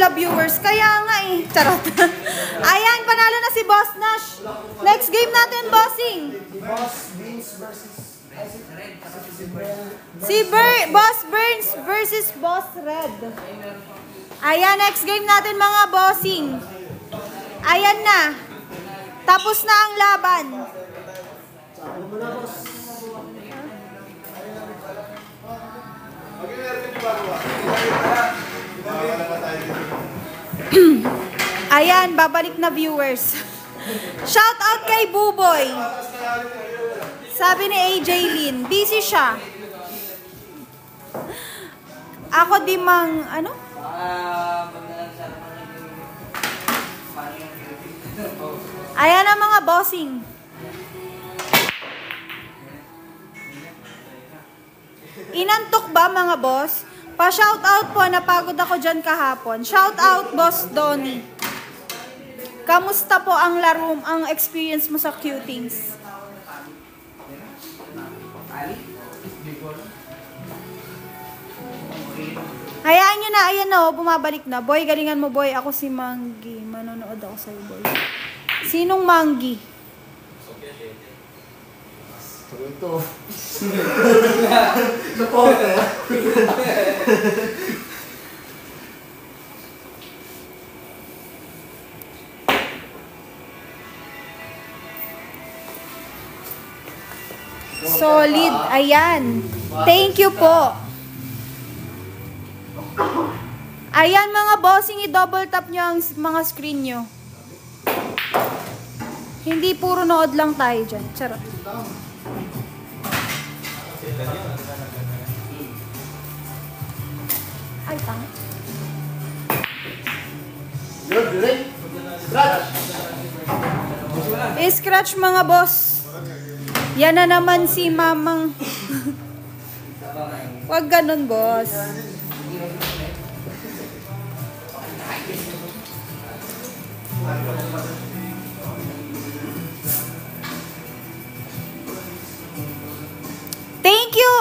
pila viewers. Kaya nga eh. Charot. Ayan, panalo na si Boss Nash. Next game natin, bossing. Boss Beans versus Boss Burns versus Boss Red. Ayan, next game natin mga bossing. Ayan na. Tapos na ang laban. Ayan, babalik na viewers. Shout out kay Buboy. Sabi ni AJ Lin, busy siya. Ako di mang, ano? Ayan ang mga bossing. Inantok ba mga boss? Pa-shout out po, napagod ako dyan kahapon. Shout out Boss Donnie. Kamusta po ang laro, ang experience mo sa Cutings? Hayaan nyo na, ayan na, bumabalik na. Boy, galingan mo boy. Ako si Manggi. Manonood ako sa'yo boy. Sinong Manggi? Ito. Napote. Solid. Ayan. Thank you po. Ayan mga bossing, i-double tap nyo ang mga screen nyo. Hindi puro nood lang tayo dyan. Charot. Ay, tanga. I-scratch mga boss. Yan na naman si mamang. Wag ganun boss. Thank you!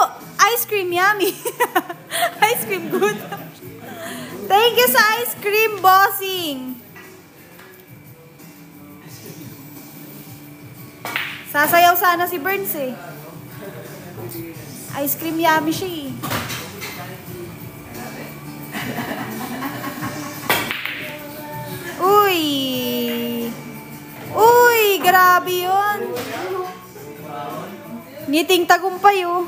Ice cream yummy. Ice cream good. Thank you sa ice cream, bossing. Sasayaw sana si Burns eh. Ice cream yummy siya eh. Uy! Uy! Grabe yun. Ngiting tagumpay oh.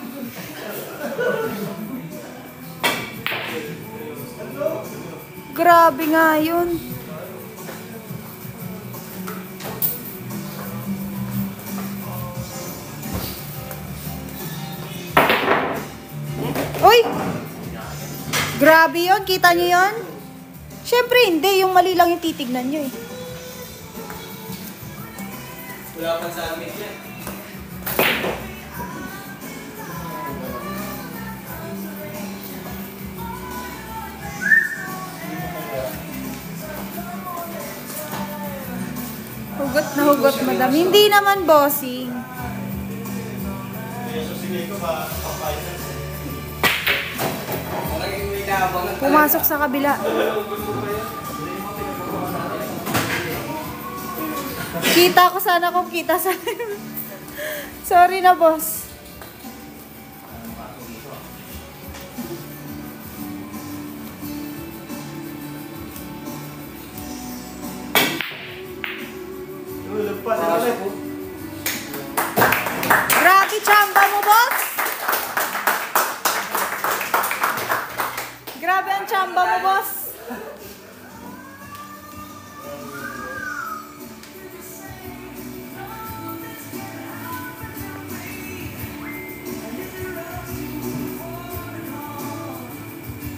Grabe nga yun. Uy! Grabe yun. Kita nyo yun? Siyempre hindi. Yung mali lang yung titignan nyo eh. Wala pa sa amin yan. Hugot na hugot, madam. Hindi naman, bossing. Pumasok sa kabila. Kita ko sana kung kita sa... Sorry na, boss. Grabe chamba mo, boss. Grabe ang chamba mo, boss.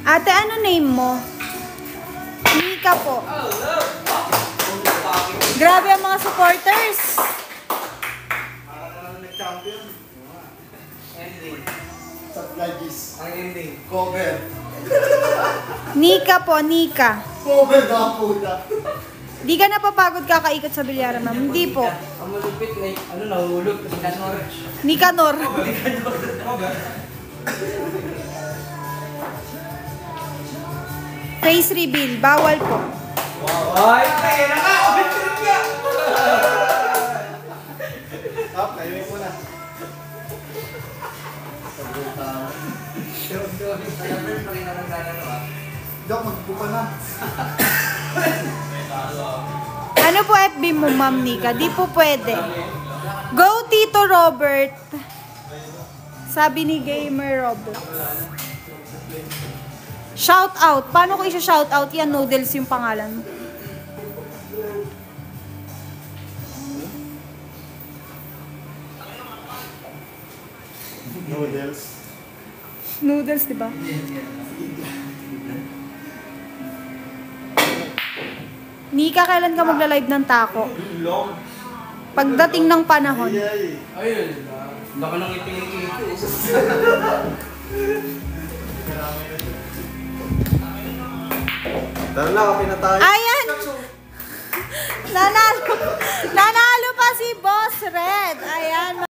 Ate, ano name mo? Mika po. Grabe ang mga supporters. Nag-champion. Ending. Subgladys. Ang ending. Cover. Nika po, Nika. Cover na puta. Di ka napapagod kakaikot sa bilyaran, ma'am? Hindi po. Ang malupit na ano nahulog kasi Kanor. Nicanor. Face reveal. Bawal po. Ay, kaya na ka! Ulit ka! Up, kayo mo na. Sabutan. Dok, magbuka na. Ano po FB mo, Ma'am Nika? Di po pwede. Go, Tito Robert. Sabi ni Gamer Roblox. Shout out. Paano ko i-shout out? Yan, Noodles yung pangalan mo. Noodles. Noodles, di ba? Nika, kailan ka magla-live ng tako? Long. Pagdating ng panahon. Ay. Ayun. Baka nang itingin ko. Tara na, kape na tayo. Ayan! Nana,